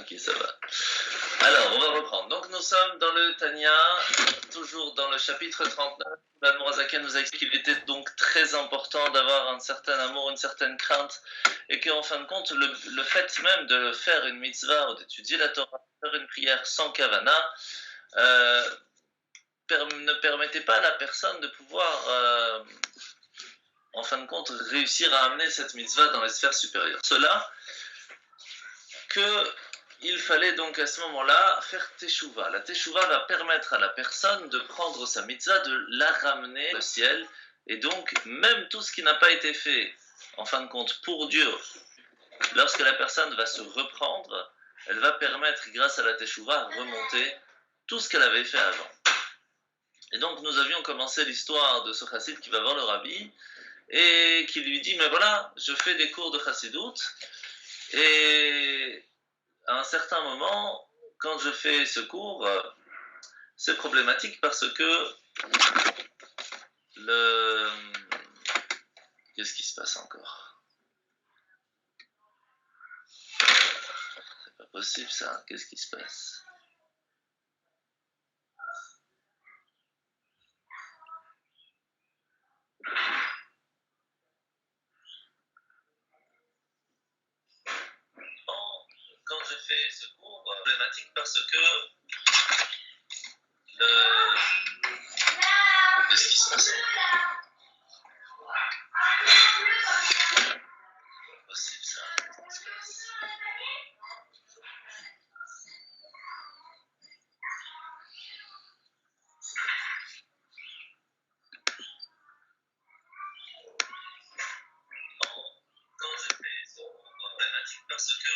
Ok, ça va. Alors, on va reprendre. Donc, nous sommes dans le Tanya, toujours dans le chapitre 39. L'Admorazaken nous a expliqué qu'il était donc très important d'avoir un certain amour, une certaine crainte, et qu'en fin de compte, le fait même de faire une mitzvah ou d'étudier la Torah, de faire une prière sans kavana, ne permettait pas à la personne de pouvoir, en fin de compte, réussir à amener cette mitzvah dans les sphères supérieures. Cela qu'il fallait donc à ce moment-là faire teshuva. La teshuva va permettre à la personne de prendre sa mitzvah, de la ramener au ciel, et donc même tout ce qui n'a pas été fait, en fin de compte, pour Dieu, lorsque la personne va se reprendre, elle va permettre, grâce à la teshuva, remonter tout ce qu'elle avait fait avant. Et donc nous avions commencé l'histoire de ce chassid qui va voir le rabbi, et qui lui dit, mais voilà, je fais des cours de chassidoute, et à un certain moment, quand je fais ce cours, c'est problématique parce que le... Qu'est-ce qui se passe encore? C'est pas possible ça, qu'est-ce qui se passe? Quand je fais ce cours, problématique parce que qu'est-ce qui se passe? C'est pas possible ça. Quand je fais ce cours, problématique parce que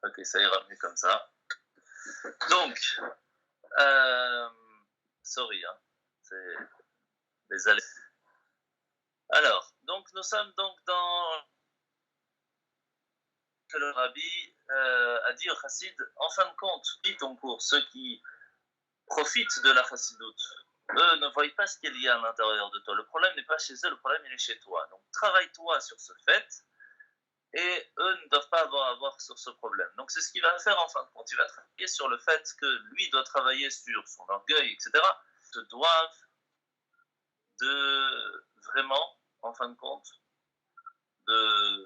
ok, ça ira mieux comme ça. Donc, sorry, hein, c'est des allées. Alors, donc nous sommes donc dans que le rabbi a dit au chassid, en fin de compte, lis ton cours, ceux qui profitent de la chassidoute, eux ne voient pas ce qu'il y a à l'intérieur de toi. Le problème n'est pas chez eux, le problème il est chez toi. Donc travaille-toi sur ce fait, et eux ne doivent pas avoir sur ce problème. Donc c'est ce qu'il va faire en fin de compte. Il va travailler sur le fait que lui doit travailler sur son orgueil, etc. Se doivent de vraiment, en fin de compte, de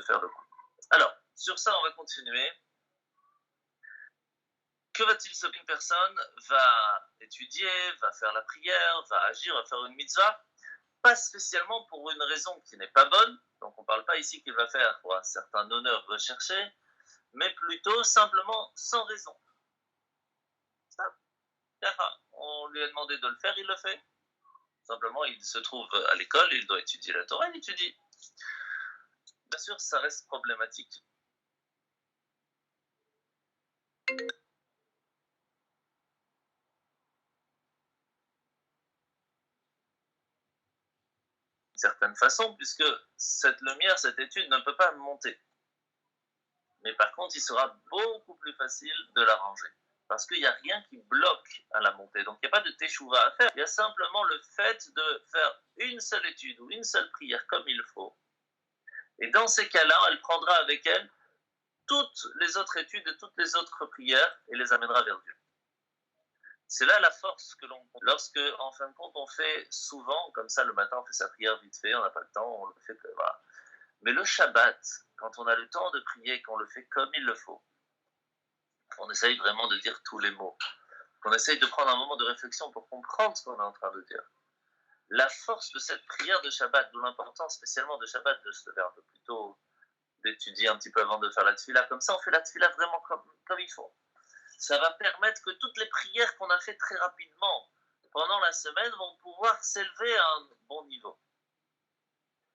faire le coup. Alors, sur ça, on va continuer. Que va-t-il se passer? Une personne va étudier, va faire la prière, va agir, va faire une mitzvah, pas spécialement pour une raison qui n'est pas bonne, donc on ne parle pas ici qu'il va faire pour un certain honneur recherché, mais plutôt simplement sans raison. On lui a demandé de le faire, il le fait. Simplement, il se trouve à l'école, il doit étudier la Torah, il étudie. Bien sûr, ça reste problématique. certaine façon, puisque cette lumière, cette étude ne peut pas monter. Mais par contre, il sera beaucoup plus facile de la ranger. Parce qu'il n'y a rien qui bloque à la montée. Donc, il n'y a pas de teshuva à faire. Il y a simplement le fait de faire une seule étude ou une seule prière comme il faut. Et dans ces cas-là, elle prendra avec elle toutes les autres études et toutes les autres prières et les amènera vers Dieu. C'est là la force que l'on... Lorsque, en fin de compte, on fait souvent, comme ça, le matin, on fait sa prière vite fait, on n'a pas le temps, on le fait... Voilà. Mais le Shabbat, quand on a le temps de prier, qu'on le fait comme il le faut, on essaye vraiment de dire tous les mots, qu'on essaye de prendre un moment de réflexion pour comprendre ce qu'on est en train de dire. La force de cette prière de Shabbat, d'où l'importance spécialement de Shabbat, de se lever un peu plus tôt, d'étudier un petit peu avant de faire la tefila, comme ça on fait la tefila vraiment comme il faut. Ça va permettre que toutes les prières qu'on a fait très rapidement pendant la semaine vont pouvoir s'élever à un bon niveau.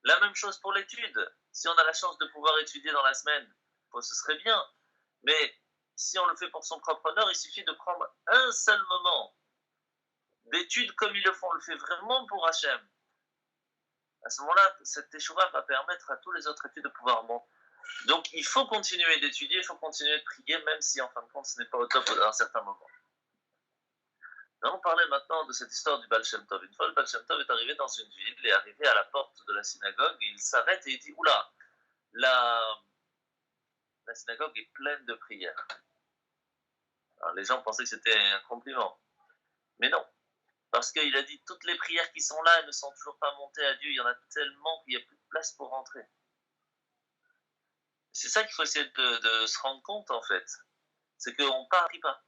La même chose pour l'étude. Si on a la chance de pouvoir étudier dans la semaine, ce serait bien. Mais si on le fait pour son propre honneur, il suffit de prendre un seul moment d'étude comme ils le font. On le fait vraiment pour Hachem. À ce moment-là, cette teshuva va permettre à tous les autres études de pouvoir monter. Donc, il faut continuer d'étudier, il faut continuer de prier, même si, en fin de compte, ce n'est pas au top à un certain moment. Nous allons parler maintenant de cette histoire du Baal Shem Tov. Une fois, le Baal Shem Tov est arrivé dans une ville, il est arrivé à la porte de la synagogue, et il s'arrête et il dit « Oula, la synagogue est pleine de prières. » Alors, les gens pensaient que c'était un compliment. Mais non, parce qu'il a dit « Toutes les prières qui sont là, elles ne sont toujours pas montées à Dieu, il y en a tellement qu'il n'y a plus de place pour rentrer. » C'est ça qu'il faut essayer de se rendre compte, en fait. C'est qu'on ne prie pas.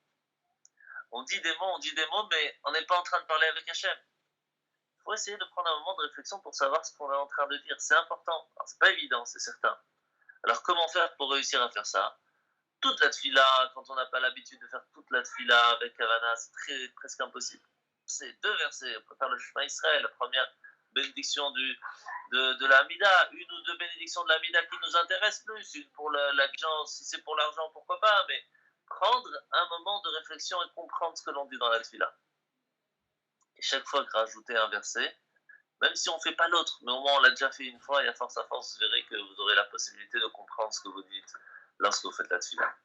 On dit des mots, mais on n'est pas en train de parler avec Hachem. Il faut essayer de prendre un moment de réflexion pour savoir ce qu'on est en train de dire. C'est important. Alors, c'est pas évident, c'est certain. Alors, comment faire pour réussir à faire ça? Toute la tefila, quand on n'a pas l'habitude de faire toute la tefila avec Havana, c'est presque impossible. C'est 2 versets. On peut faire le Shema Israël, la première bénédiction de la Hamida, 1 ou 2 bénédictions de la Hamida qui nous intéressent plus, une pour l'argent, si c'est pour l'argent, pourquoi pas, mais prendre un moment de réflexion et comprendre ce que l'on dit dans la tefila. Et chaque fois rajouter un verset, même si on ne fait pas l'autre, mais au moins on l'a déjà fait une fois, et à force, vous verrez que vous aurez la possibilité de comprendre ce que vous dites lorsque vous faites la tefila.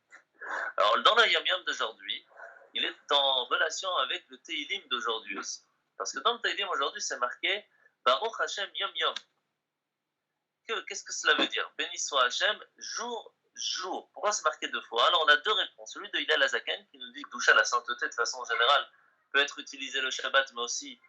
Alors, dans la Yom Yom d'aujourd'hui, il est en relation avec le Teilim d'aujourd'hui aussi. Parce que dans le Teilim aujourd'hui, c'est marqué Baruch Hashem Yom Yom. Qu'est-ce que cela veut dire? Béni soit Hashem, jour. Pourquoi c'est marqué 2 fois? Alors, on a 2 réponses. Celui de Hillel Azaken qui nous dit que Doucha, la sainteté de façon générale, peut être utilisée le Shabbat, mais aussi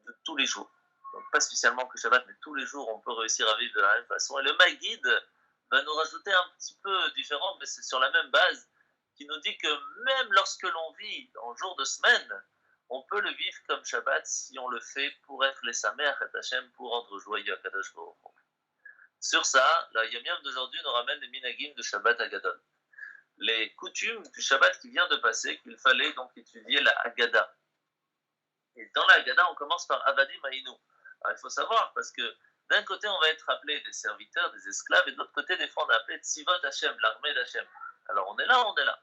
de tous les jours. Donc, pas spécialement que Shabbat, mais tous les jours, on peut réussir à vivre de la même façon. Et le Maguid va nous rajouter un petit peu différent, mais c'est sur la même base, qui nous dit que même lorsque l'on vit en jour de semaine, on peut le vivre comme Shabbat si on le fait pour être les Sameach et Hachem, pour rendre joyeux à Kadosh Baruch Hu. Sur ça, la Yom Yom d'aujourd'hui nous ramène les minagim de Shabbat Agadol. Les coutumes du Shabbat qui vient de passer, qu'il fallait donc étudier la Haggadah. Et dans la Haggadah, on commence par Avadim Haïnu. Alors il faut savoir, parce que d'un côté, on va être appelé des serviteurs, des esclaves, et de l'autre côté, des fois, on est appelé Tzivot Hashem, l'armée d'Hachem. Alors on est là.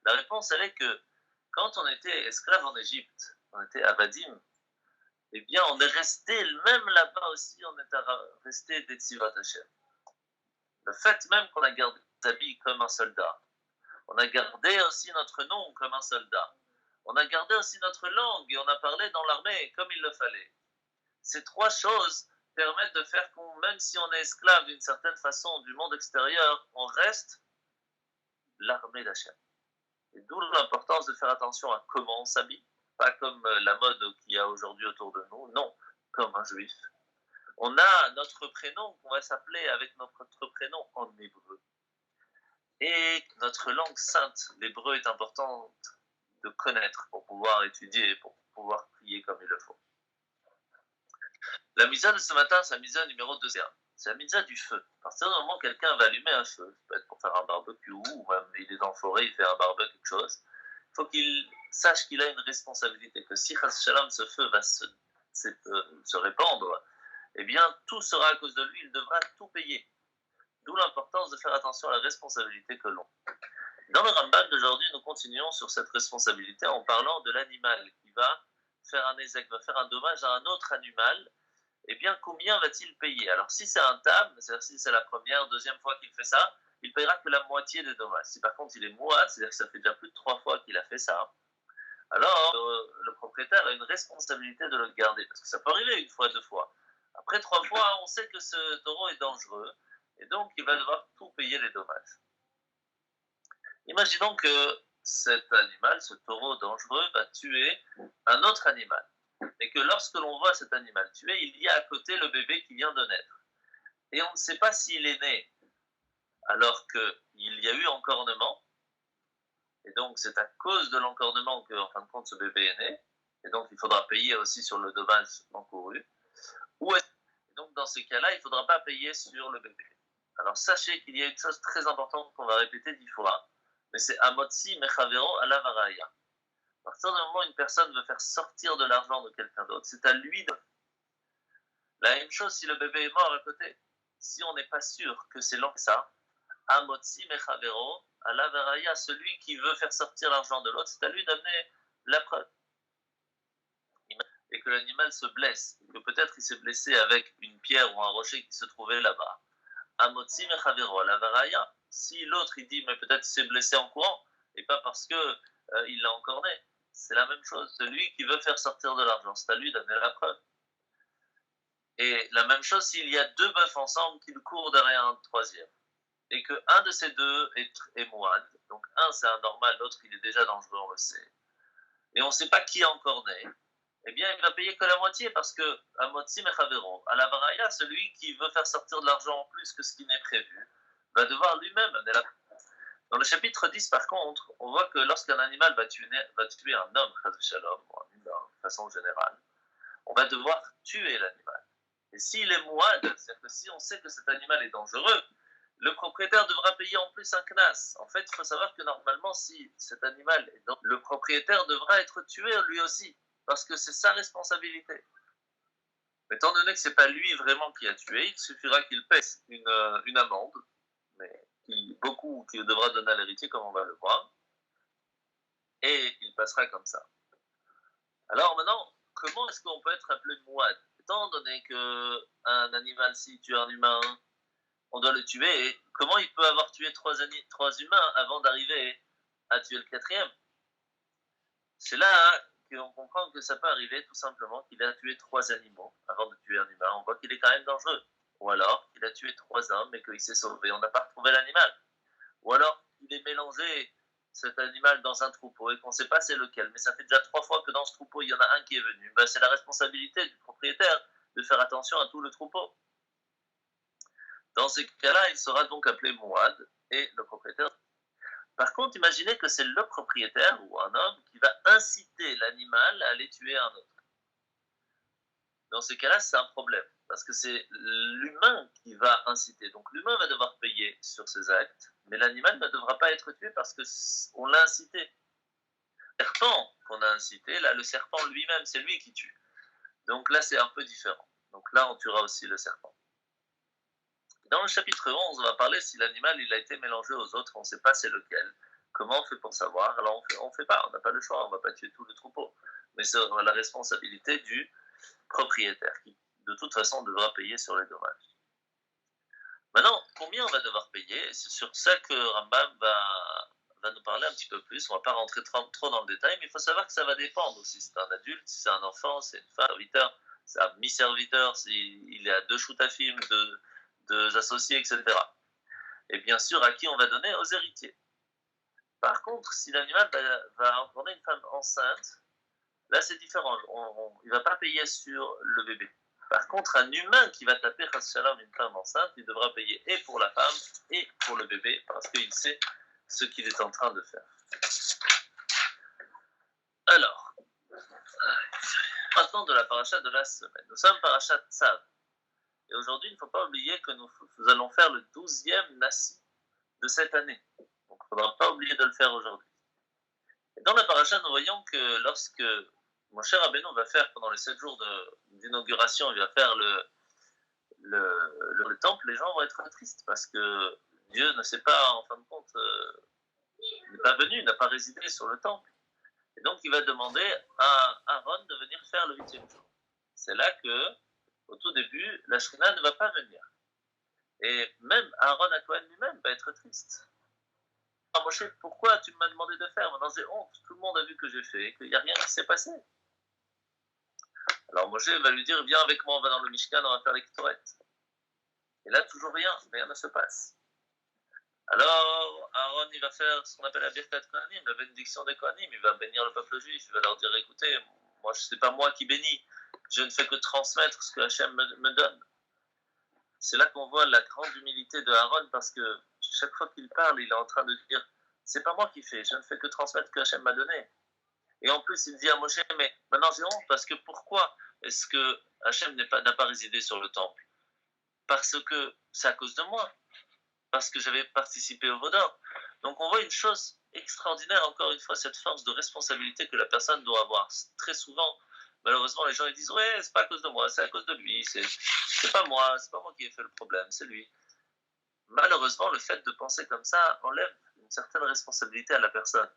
La réponse, elle est que quand on était esclave en Égypte, on était Avadim, eh bien, on est resté, même là-bas aussi, on est resté des Tzivot Hashem. Le fait même qu'on a gardé nos habits comme un soldat, on a gardé aussi notre nom comme un soldat, on a gardé aussi notre langue et on a parlé dans l'armée comme il le fallait. Ces 3 choses permettent de faire qu'on, même si on est esclave d'une certaine façon du monde extérieur, on reste l'armée d'Hachem. Et d'où l'importance de faire attention à comment on s'habille, pas comme la mode qu'il y a aujourd'hui autour de nous, non, comme un juif. On a notre prénom qu'on va s'appeler avec notre prénom en hébreu. Et notre langue sainte, l'hébreu, est importante de connaître pour pouvoir étudier, pour pouvoir prier comme il le faut. La mitzvah de ce matin, c'est la mitzvah numéro 2. C'est la mitzvah du feu. À partir du moment où quelqu'un va allumer un feu, ça peut être pour faire un barbecue, ou même il est en forêt, il fait un barbecue, quelque chose, il faut qu'il sache qu'il a une responsabilité, que si Chas Shalom, ce feu va se répandre, eh bien, tout sera à cause de lui, il devra tout payer. D'où l'importance de faire attention à la responsabilité que l'on a. Dans le Rambam d'aujourd'hui, nous continuons sur cette responsabilité en parlant de l'animal qui va faire un ézec, va faire un dommage à un autre animal, eh bien, combien va-t-il payer? Alors, si c'est un tam, c'est-à-dire si c'est la première, deuxième fois qu'il fait ça, il paiera que la moitié des dommages. Si par contre il est mouad, c'est-à-dire que ça fait déjà plus de 3 fois qu'il a fait ça, alors le propriétaire a une responsabilité de le garder, parce que ça peut arriver une fois, 2 fois. Après 3 fois, on sait que ce taureau est dangereux, et donc il va devoir tout payer les dommages. Imaginons que cet animal, ce taureau dangereux, va tuer un autre animal, et que lorsque l'on voit cet animal tué, il y a à côté le bébé qui vient de naître. Et on ne sait pas s'il est né alors qu'il y a eu encornement, et donc c'est à cause de l'encornement qu'en fin de compte ce bébé est né, et donc il faudra payer aussi sur le dommage encouru, ou donc dans ces cas-là, il ne faudra pas payer sur le bébé. Alors sachez qu'il y a une chose très importante qu'on va répéter 10 fois, mais c'est Amotsi Mechavero Alavaraya. À partir du moment où une personne veut faire sortir de l'argent de quelqu'un d'autre, c'est à lui de... La même chose si le bébé est mort à côté. Si on n'est pas sûr que c'est ça, Amotsi Mechavero Alavaraya, celui qui veut faire sortir l'argent de l'autre, c'est à lui d'amener la preuve. Et que l'animal se blesse, et que peut-être il s'est blessé avec une pierre ou un rocher qui se trouvait là-bas. Amotsi Mechavero Alavaraya, si l'autre il dit mais peut-être il s'est blessé en courant, et pas parce que il l'a encorné, c'est la même chose. Celui qui veut faire sortir de l'argent, c'est à lui d'amener la preuve. Et la même chose s'il y a 2 bœufs ensemble qui courent derrière un troisième, et qu'un de ces deux est mouad, donc un c'est un normal, l'autre il est déjà dangereux, on le sait, et on ne sait pas qui a encorné, eh bien il va payer que la moitié, parce que à Motsi Mechavero, à la varaya, celui qui veut faire sortir de l'argent en plus que ce qui n'est prévu, va devoir lui-même amener la... Dans le chapitre 10, par contre, on voit que lorsqu'un animal va tuer un homme, shalom, de façon générale, on va devoir tuer l'animal. Et s'il est mouad, c'est-à-dire que si on sait que cet animal est dangereux, le propriétaire devra payer en plus un knas. En fait, il faut savoir que normalement, si cet animal est dangereux, le propriétaire devra être tué lui aussi, parce que c'est sa responsabilité. Mais étant donné que ce n'est pas lui vraiment qui a tué, il suffira qu'il paie une amende, mais qui devra donner à l'héritier, comme on va le voir, et il passera comme ça. Alors maintenant, comment est-ce qu'on peut être appelé mouad? Étant donné qu'un animal, s'il tue un humain, on doit le tuer, et comment il peut avoir tué 3 humains avant d'arriver à tuer le 4e? C'est là qu'on comprend que ça peut arriver tout simplement qu'il a tué 3 animaux avant de tuer un humain. On voit qu'il est quand même dangereux. Ou alors qu'il a tué 3 hommes et qu'il s'est sauvé, on n'a pas retrouvé l'animal. Ou alors qu'il est mélangé cet animal dans un troupeau et qu'on ne sait pas c'est lequel, mais ça fait déjà 3 fois que dans ce troupeau il y en a un qui est venu. Ben, c'est la responsabilité du propriétaire de faire attention à tout le troupeau. Dans ces cas-là, il sera donc appelé mouad et le propriétaire. Par contre, imaginez que c'est le propriétaire ou un homme qui va inciter l'animal à aller tuer un autre. Dans ces cas-là, c'est un problème, parce que c'est l'humain qui va inciter. Donc l'humain va devoir payer sur ses actes, mais l'animal ne devra pas être tué parce qu'on l'a incité. Le serpent qu'on a incité, là, le serpent lui-même, c'est lui qui tue. Donc là, c'est un peu différent. Donc là, on tuera aussi le serpent. Dans le chapitre 11, on va parler si l'animal il a été mélangé aux autres, on ne sait pas c'est lequel. Comment on fait pour savoir? Alors on fait pas, on n'a pas le choix, on ne va pas tuer tout le troupeau. Mais c'est la responsabilité du propriétaire qui, de toute façon, devra payer sur les dommages. Maintenant, combien on va devoir payer? C'est sur ça que Rambam va nous parler un petit peu plus. On ne va pas rentrer trop dans le détail, mais il faut savoir que ça va dépendre aussi. Si c'est un adulte, si c'est un enfant, si c'est une femme, serviteur, c'est un mi-serviteur, s'il a 2 choutafim, 2 associés, etc. Et bien sûr, à qui on va donner? Aux héritiers. Par contre, si l'animal va encorner une femme enceinte, là c'est différent. Il ne va pas payer sur le bébé. Par contre, un humain qui va taper Shalom une femme enceinte, il devra payer et pour la femme et pour le bébé, parce qu'il sait ce qu'il est en train de faire. Alors, maintenant de la paracha de la semaine. Nous sommes paracha Tzav. Et aujourd'hui, il ne faut pas oublier que nous allons faire le 12e Nassi de cette année. Donc il ne faudra pas oublier de le faire aujourd'hui. Et dans la paracha, nous voyons que lorsque Moshe Rabbeinu va faire pendant les 7 jours d'inauguration, il va faire le temple, les gens vont être tristes parce que Dieu ne s'est pas, en fin de compte, n'est pas venu, n'a pas résidé sur le temple. Et donc il va demander à Aaron de venir faire le 8e jour. C'est là que Au tout début, la Shrina ne va pas venir. Et même Aaron Cohen lui-même va être triste. Ah, Moshe, pourquoi tu m'as demandé de faire? Maintenant j'ai honte, tout le monde a vu que j'ai fait, qu'il n'y a rien qui s'est passé. Alors Moshe va lui dire, viens avec moi, on va dans le Mishkan, on va faire les Ktoret. Et là, toujours rien ne se passe. Alors, Aaron, il va faire ce qu'on appelle la Birkat Kohanim, la bénédiction des Kohanim. Il va bénir le peuple juif. Il va leur dire, écoutez, moi, ce n'est pas moi qui bénis. Je ne fais que transmettre ce que Hachem me donne. C'est là qu'on voit la grande humilité de Aaron, parce que chaque fois qu'il parle, il est en train de dire, c'est pas moi qui fais, je ne fais que transmettre ce que Hachem m'a donné. Et en plus, il dit à Moshe, mais maintenant j'ai honte, parce que pourquoi est-ce que Hachem n'a pas résidé sur le temple? Parce que c'est à cause de moi. Parce que j'avais participé au Vaudor. Donc on voit une chose extraordinaire, encore une fois, cette force de responsabilité que la personne doit avoir. Très souvent, malheureusement, les gens ils disent, ouais, c'est pas à cause de moi, c'est à cause de lui, c'est pas moi qui ai fait le problème, c'est lui. Malheureusement, le fait de penser comme ça enlève une certaine responsabilité à la personne.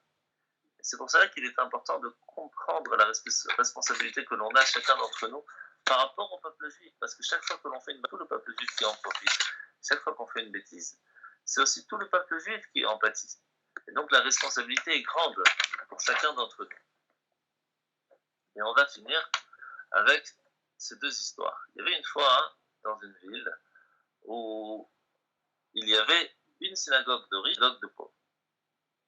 Et c'est pour cela qu'il est important de comprendre la responsabilité que l'on a chacun d'entre nous par rapport au peuple juif. Parce que chaque fois que l'on fait une bêtise, tout le peuple juif qui en profite. Chaque fois qu'on fait une bêtise, c'est aussi tout le peuple juif qui en pâtit. Et donc la responsabilité est grande pour chacun d'entre nous. Et on va finir avec ces deux histoires. Il y avait une fois, dans une ville, où il y avait une synagogue de riches, une synagogue de pauvres.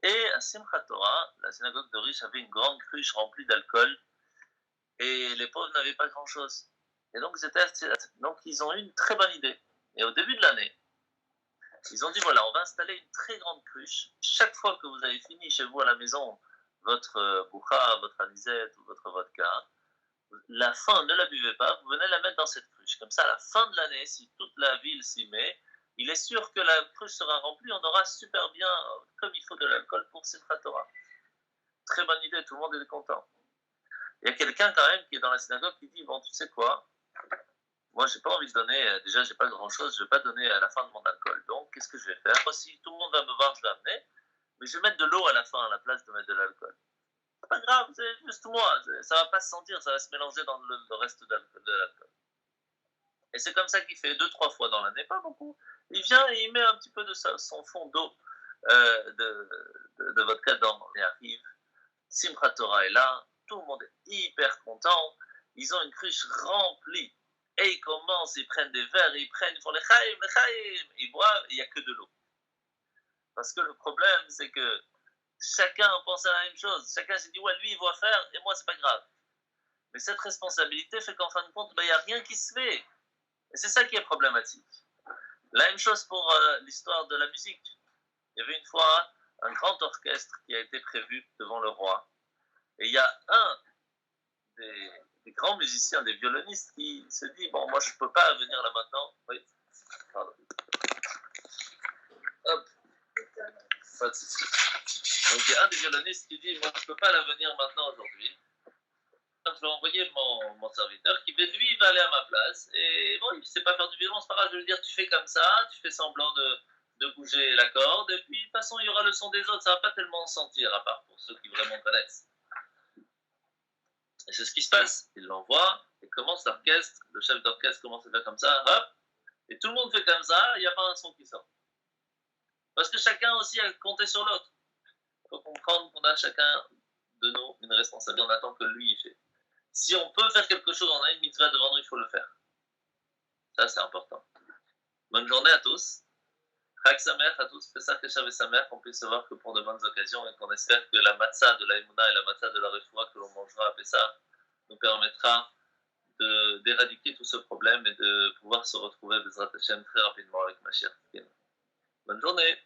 Et à Simchat Torah, la synagogue de riches avait une grande cruche remplie d'alcool, et les pauvres n'avaient pas grand-chose. Et donc ils ont eu une très bonne idée. Et au début de l'année, ils ont dit, voilà, on va installer une très grande cruche. Chaque fois que vous avez fini chez vous à la maison votre boucha, votre anisette ou votre vodka, la fin, ne la buvez pas, vous venez la mettre dans cette cruche. Comme ça, à la fin de l'année, si toute la ville s'y met, il est sûr que la cruche sera remplie, on aura super bien, comme il faut, de l'alcool pour Simchat Torah. Très bonne idée, tout le monde est content. Il y a quelqu'un quand même qui est dans la synagogue qui dit, bon, tu sais quoi, moi, j'ai pas envie de donner, déjà, j'ai pas grand-chose, je vais pas donner à la fin de mon alcool. Donc, qu'est-ce que je vais faire? Si tout le monde va me voir, je vais amener, mais je vais mettre de l'eau à la fin, à la place de mettre de l'alcool. C'est pas grave, c'est juste moi, ça va pas se sentir, ça va se mélanger dans le reste de l'alcool. Et c'est comme ça qu'il fait 2-3 fois dans l'année, pas beaucoup. Il vient et il met un petit peu de son fond d'eau de vodka dedans. Il arrive, Simchat Torah est là, tout le monde est hyper content, ils ont une cruche remplie. Et ils commencent, ils prennent des verres, ils font les chaim, ils boivent, et il n'y a que de l'eau. Parce que le problème, c'est que chacun pense à la même chose. Chacun s'est dit, ouais, lui, il va faire, et moi, c'est pas grave. Mais cette responsabilité fait qu'en fin de compte, il n'y a rien qui se fait. Et c'est ça qui est problématique. La même chose pour l'histoire de la musique. Il y avait une fois un grand orchestre qui a été prévu devant le roi. Et il y a un des grands musiciens, des violonistes, qui se dit, bon, moi, je ne peux pas venir là maintenant. Oui, pardon. Hop. Pas de souci. Donc, il y a un des violonistes qui dit, moi, je ne peux pas la venir maintenant aujourd'hui. Donc, je vais envoyer mon serviteur qui, lui, il va aller à ma place. Et bon, il ne sait pas faire du violon, c'est pas grave, je vais lui dire, tu fais comme ça, tu fais semblant de bouger la corde, et puis, de toute façon, il y aura le son des autres, ça ne va pas tellement sentir, à part pour ceux qui vraiment connaissent. Et c'est ce qui se passe. Il l'envoie, et commence l'orchestre, le chef d'orchestre commence à faire comme ça, hop, et tout le monde fait comme ça, il n'y a pas un son qui sort. Parce que chacun aussi a compté sur l'autre. Il faut comprendre qu'on a chacun de nous une responsabilité, on attend que lui il fait. Si on peut faire quelque chose, on a une mitzvah devant nous, il faut le faire. Ça, c'est important. Bonne journée à tous. Chag Sameach à tous, Pesach Keshav et Sameach, qu'on puisse savoir que pour de bonnes occasions et qu'on espère que la matzah de la Emouna et la matzah de la Refoua que l'on mangera à Pesach nous permettra d'éradiquer tout ce problème et de pouvoir se retrouver Bezrat Hashem très rapidement avec Mashiach. Bonne journée.